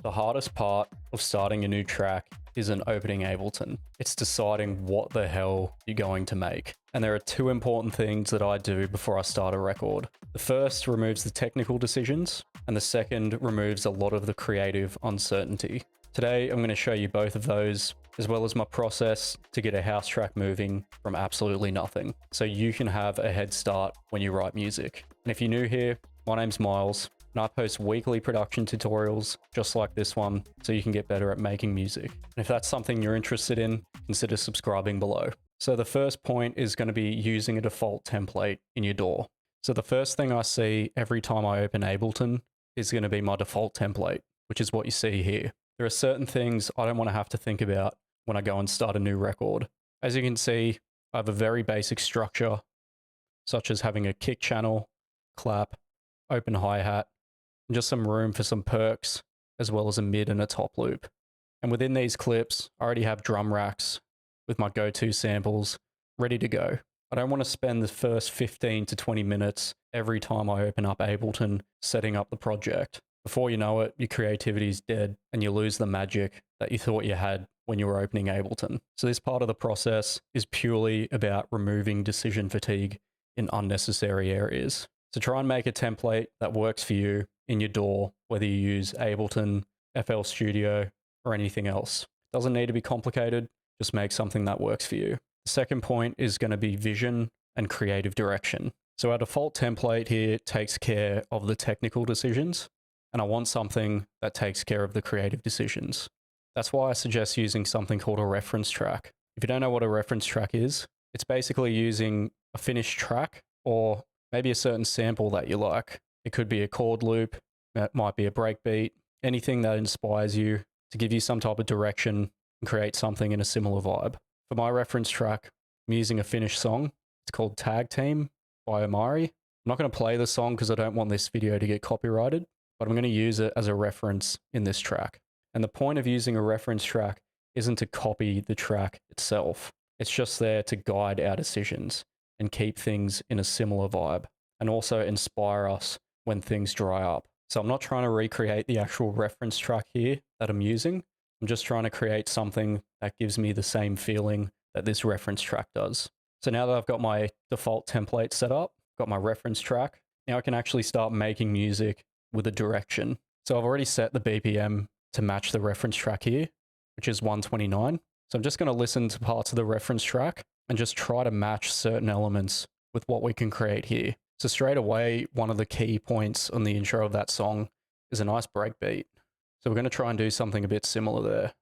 The hardest part of starting a new track isn't opening Ableton. It's deciding what the hell you're going to make. And there are two important things that I do before I start a record. The first removes the technical decisions, and the second removes a lot of the creative uncertainty. Today, I'm going to show you both of those, as well as my process to get a house track moving from absolutely nothing, so you can have a head start when you write music. And if you're new here, my name's Miles, and I post weekly production tutorials just like this one so you can get better at making music. And if that's something you're interested in, consider subscribing below. So the first point is going to be using a default template in your DAW. So the first thing I see every time I open Ableton is going to be my default template, which is what you see here. There are certain things I don't want to have to think about when I go and start a new record. As you can see, I have a very basic structure, such as having a kick channel, clap, open hi-hat, and just some room for some perks, as well as a mid and a top loop. And within these clips, I already have drum racks with my go-to samples ready to go. I don't want to spend the first 15 to 20 minutes every time I open up Ableton setting up the project. Before you know it, your creativity is dead and you lose the magic that you thought you had when you were opening Ableton. So this part of the process is purely about removing decision fatigue in unnecessary areas. So try and make a template that works for you in your DAW, whether you use Ableton, FL Studio, or anything else. It doesn't need to be complicated, just make something that works for you. The second point is going to be vision and creative direction. So our default template here takes care of the technical decisions, and I want something that takes care of the creative decisions. That's why I suggest using something called a reference track. If you don't know what a reference track is, it's basically using a finished track or maybe a certain sample that you like. It could be a chord loop, it might be a breakbeat, anything that inspires you to give you some type of direction and create something in a similar vibe. For my reference track, I'm using a finished song. It's called Tag Team by Omari. I'm not going to play the song because I don't want this video to get copyrighted, but I'm going to use it as a reference in this track. And the point of using a reference track isn't to copy the track itself. It's just there to guide our decisions and keep things in a similar vibe, and also inspire us when things dry up. So I'm not trying to recreate the actual reference track here that I'm using. I'm just trying to create something that gives me the same feeling that this reference track does. So now that I've got my default template set up, got my reference track, now I can actually start making music with a direction. So I've already set the BPM to match the reference track here, which is 129. So I'm just going to listen to parts of the reference track and just try to match certain elements with what we can create here. So straight away, one of the key points on the intro of that song is a nice breakbeat. So we're going to try and do something a bit similar there.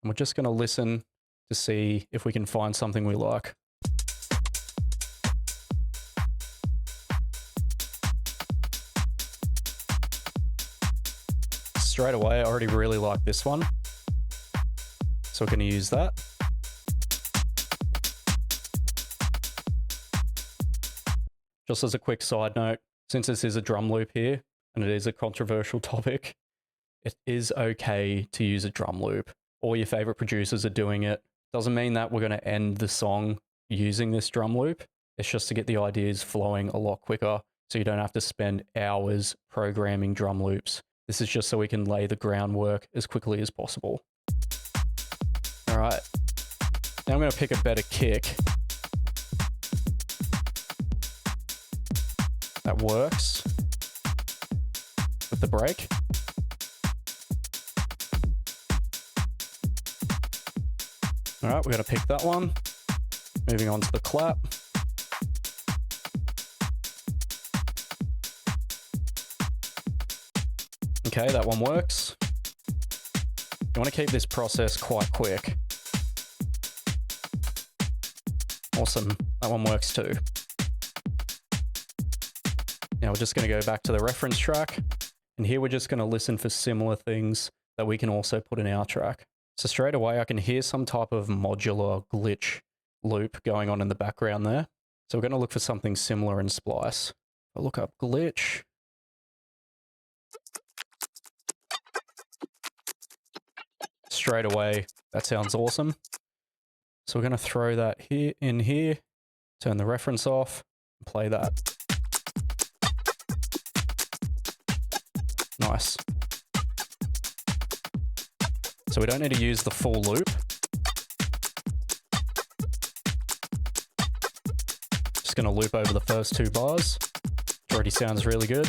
And we're just going to listen to see if we can find something we like. Straight away, I already really like this one. So we're going to use that. Just as a quick side note, since this is a drum loop here, and it is a controversial topic, it is okay to use a drum loop. All your favorite producers are doing it. Doesn't mean that we're going to end the song using this drum loop. It's just to get the ideas flowing a lot quicker, so you don't have to spend hours programming drum loops. This is just so we can lay the groundwork as quickly as possible. All right, now I'm going to pick a better kick that works with the break. All right, we're going to pick that one. Moving on to the clap. Okay, that one works. You want to keep this process quite quick. Awesome, that one works too. Now we're just going to go back to the reference track, and here we're just going to listen for similar things that we can also put in our track. So straight away I can hear some type of modular glitch loop going on in the background there. So we're going to look for something similar in Splice. I'll look up glitch. Straight away, that sounds awesome. So we're going to throw that here in here, turn the reference off, and play that. Nice. So we don't need to use the full loop. Just going to loop over the first 2 bars. It already sounds really good.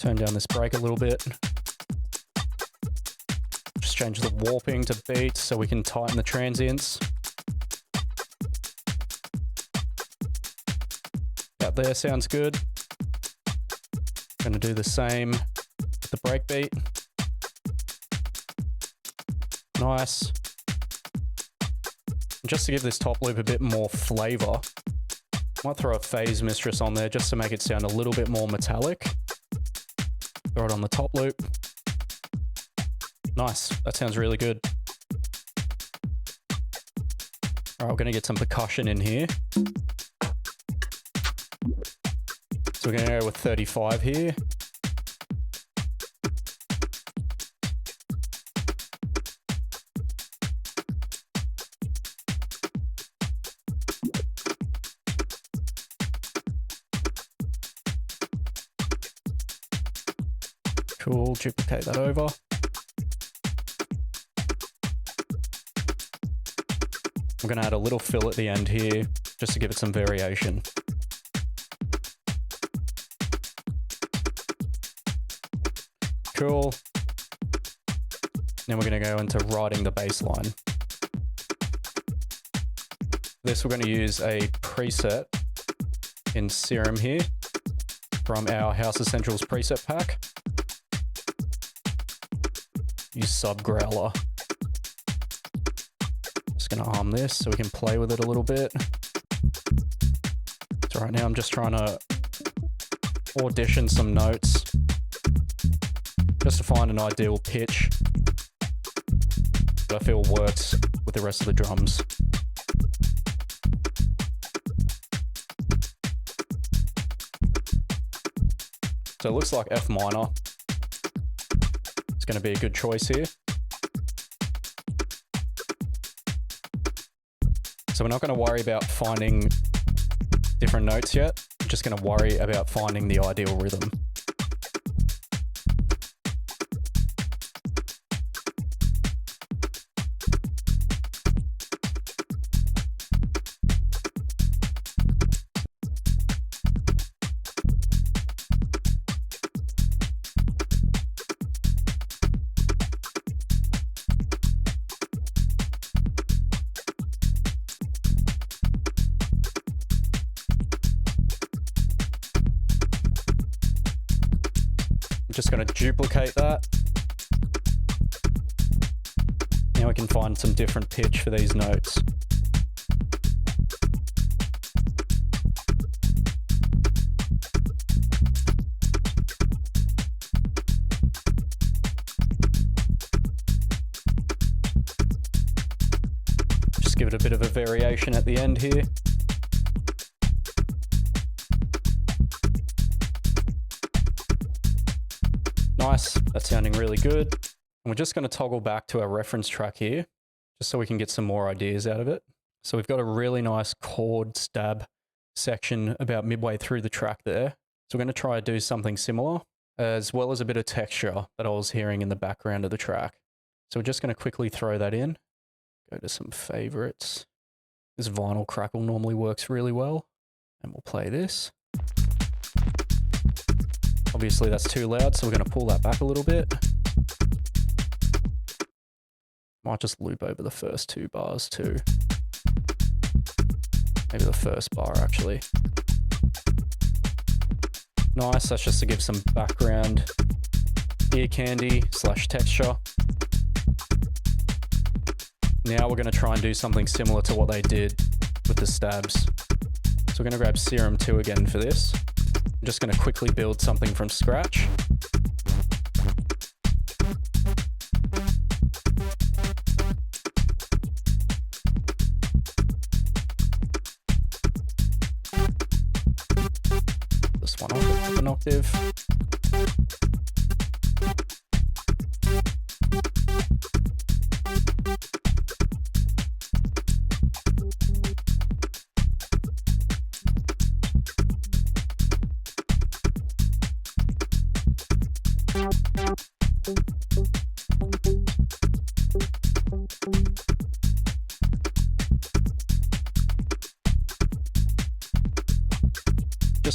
Turn down this break a little bit. Just change the warping to beats so we can tighten the transients. Out there sounds good. Going to do the same with the breakbeat. Nice. And just to give this top loop a bit more flavor, might throw a phase mistress on there just to make it sound a little bit more metallic. Throw it on the top loop. Nice, that sounds really good. All right, we're gonna get some percussion in here. So we're gonna go with 35 here. Cool, duplicate that over. I'm going to add a little fill at the end here, just to give it some variation. Cool. Now we're going to go into writing the bass line. This we're going to use a preset in Serum here from our House Essentials preset pack. Use sub growler. Just gonna arm this so we can play with it a little bit. So right now I'm just trying to audition some notes just to find an ideal pitch that I feel works with the rest of the drums. So it looks like F minor. It's going to be a good choice here. So we're not going to worry about finding different notes yet. We're just going to worry about finding the ideal rhythm. Just going to duplicate that. Now we can find some different pitch for these notes. Just give it a bit of a variation at the end here. Nice, that's sounding really good. And we're just going to toggle back to our reference track here, just so we can get some more ideas out of it. So we've got a really nice chord stab section about midway through the track there. So we're going to try to do something similar, as well as a bit of texture that I was hearing in the background of the track. So we're just going to quickly throw that in. Go to some favorites. This vinyl crackle normally works really well. And we'll play this. Obviously that's too loud, so we're going to pull that back a little bit. Might just loop over the first 2 bars too. Maybe the first bar actually. Nice, that's just to give some background ear candy / texture. Now we're going to try and do something similar to what they did with the stabs. So we're going to grab Serum 2 again for this. I'm just going to quickly build something from scratch. This one off with an octave.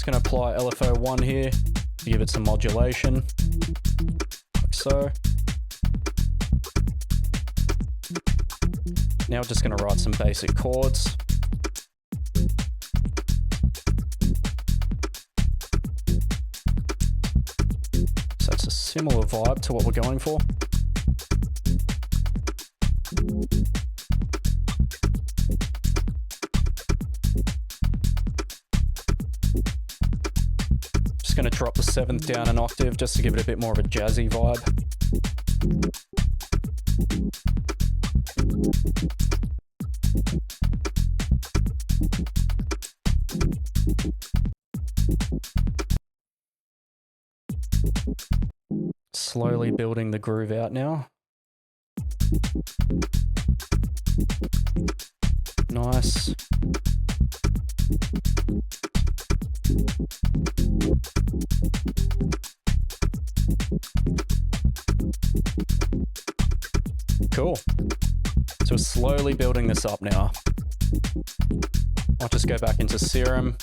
going to apply LFO1 here to give it some modulation, like so. Now we're just going to write some basic chords. So it's a similar vibe to what we're going for. Just going to drop the 7th down an octave just to give it a bit more of a jazzy vibe. Slowly building the groove out now. Nice. Cool. So we're slowly building this up now. I'll just go back into Serum.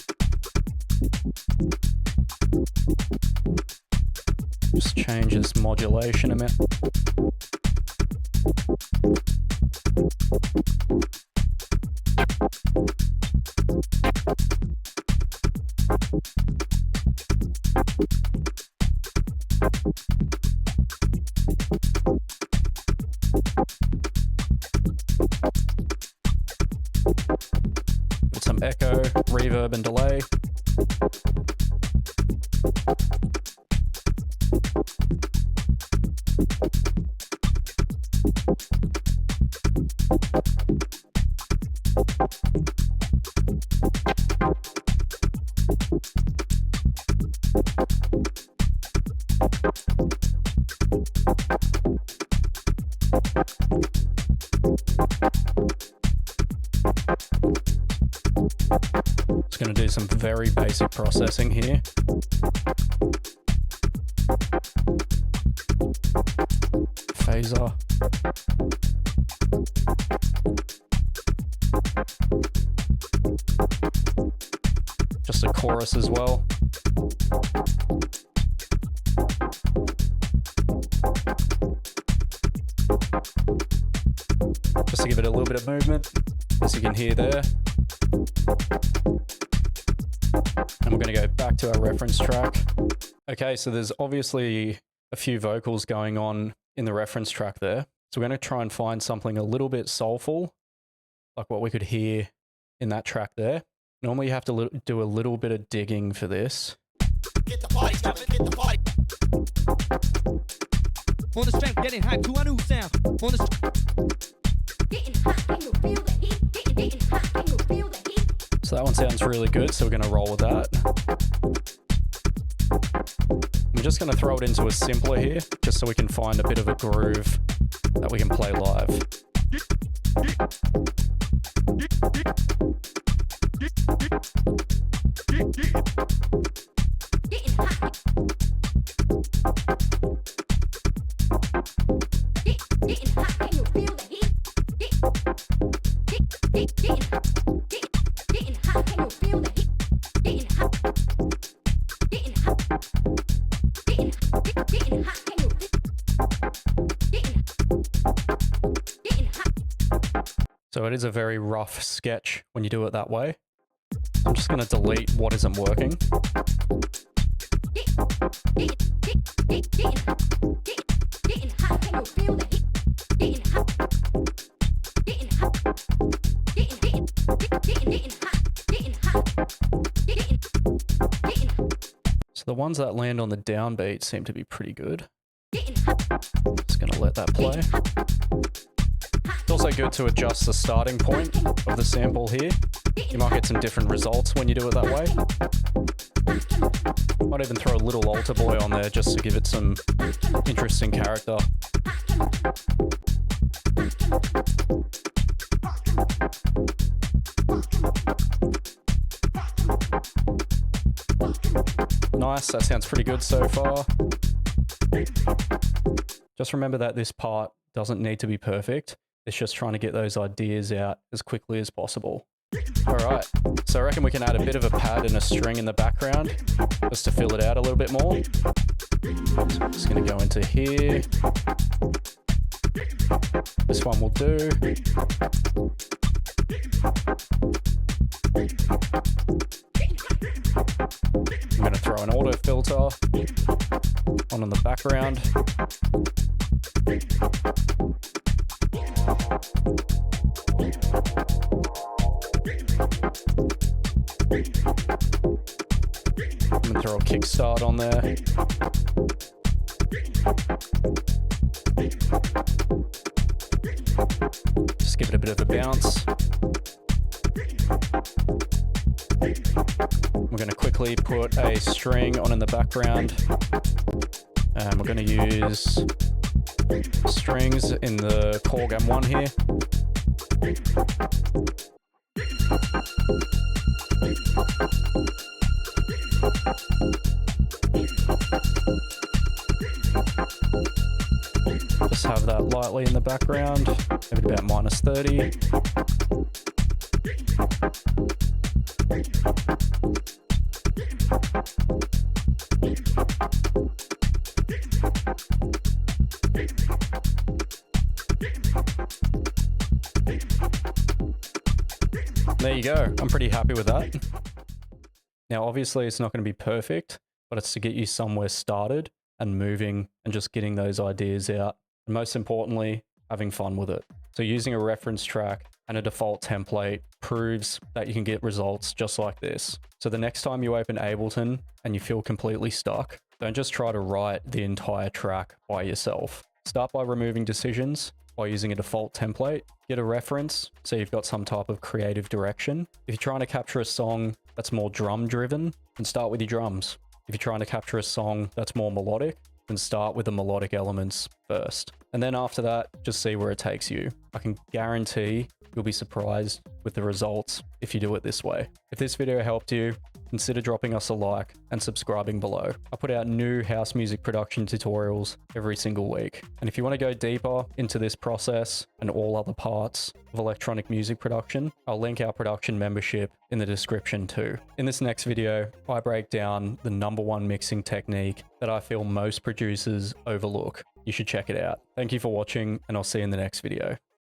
Just change this modulation a bit. With some echo, reverb, and delay. Just going to do some very basic processing here. Phaser. Just a chorus as well. Just to give it a little bit of movement, as you can hear there. And we're going to go back to our reference track. Okay, so there's obviously a few vocals going on in the reference track there. So we're going to try and find something a little bit soulful, like what we could hear in that track there. Normally you have to do a little bit of digging for this. Get the party jumping, get the party. On the strength, getting hype to a new sound. On the getting hot, can you feel the heat? Getting hot, can you feel the heat? So that one sounds really good, so we're going to roll with that. I'm just going to throw it into a simpler here, just so we can find a bit of a groove that we can play live. So it is a very rough sketch when you do it that way. I'm just going to delete what isn't working. So the ones that land on the downbeat seem to be pretty good. Just going to let that play. It's also good to adjust the starting point of the sample here. You might get some different results when you do it that way. Might even throw a little altar boy on there just to give it some interesting character. Nice, that sounds pretty good so far. Just remember that this part doesn't need to be perfect. It's just trying to get those ideas out as quickly as possible. All right, so I reckon we can add a bit of a pad and a string in the background just to fill it out a little bit more. So I'm just gonna go into here. This one will do. I'm going to throw an auto filter on in the background. I'm going to throw a kickstart on there. Just give it a bit of a bounce. We're going to quickly put a string on in the background. And we're going to use strings in the Korg M1 here. Just have that lightly in the background, maybe about -30. There you go. I'm pretty happy with that. Now, obviously, it's not going to be perfect, but it's to get you somewhere started and moving and just getting those ideas out. And most importantly, having fun with it. So using a reference track and a default template proves that you can get results just like this. So the next time you open Ableton and you feel completely stuck, don't just try to write the entire track by yourself. Start by removing decisions by using a default template. Get a reference so you've got some type of creative direction. If you're trying to capture a song that's more drum driven, then start with your drums. If you're trying to capture a song that's more melodic, then start with the melodic elements first. And then after that, just see where it takes you. I can guarantee you'll be surprised with the results if you do it this way. If this video helped you, consider dropping us a like and subscribing below. I put out new house music production tutorials every single week. And if you want to go deeper into this process and all other parts of electronic music production, I'll link our production membership in the description too. In this next video, I break down the #1 mixing technique that I feel most producers overlook. You should check it out. Thank you for watching, and I'll see you in the next video.